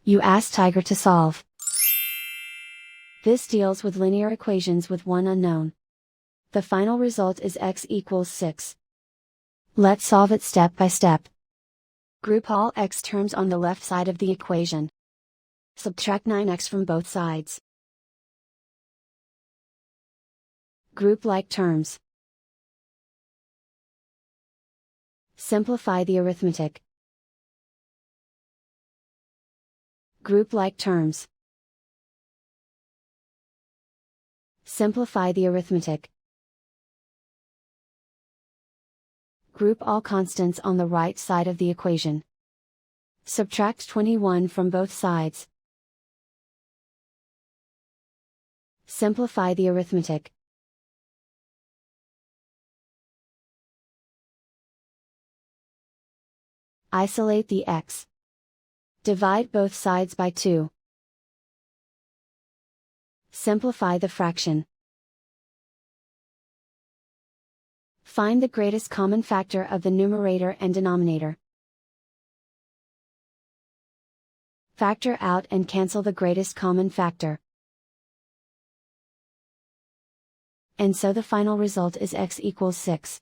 You ask Tiger to solve. This deals with linear equations with one unknown. The final result is x equals 6. Let's solve it step by step. Group all x terms on the left side of the equation. Subtract 9x from both sides. Group like terms. Simplify the arithmetic. Group like terms. Simplify the arithmetic. Group all constants on the right side of the equation. Subtract 21 from both sides. Simplify the arithmetic. Isolate the x. Divide both sides by 2. Simplify the fraction. Find the greatest common factor of the numerator and denominator. Factor out and cancel the greatest common factor. And so the final result is x equals 6.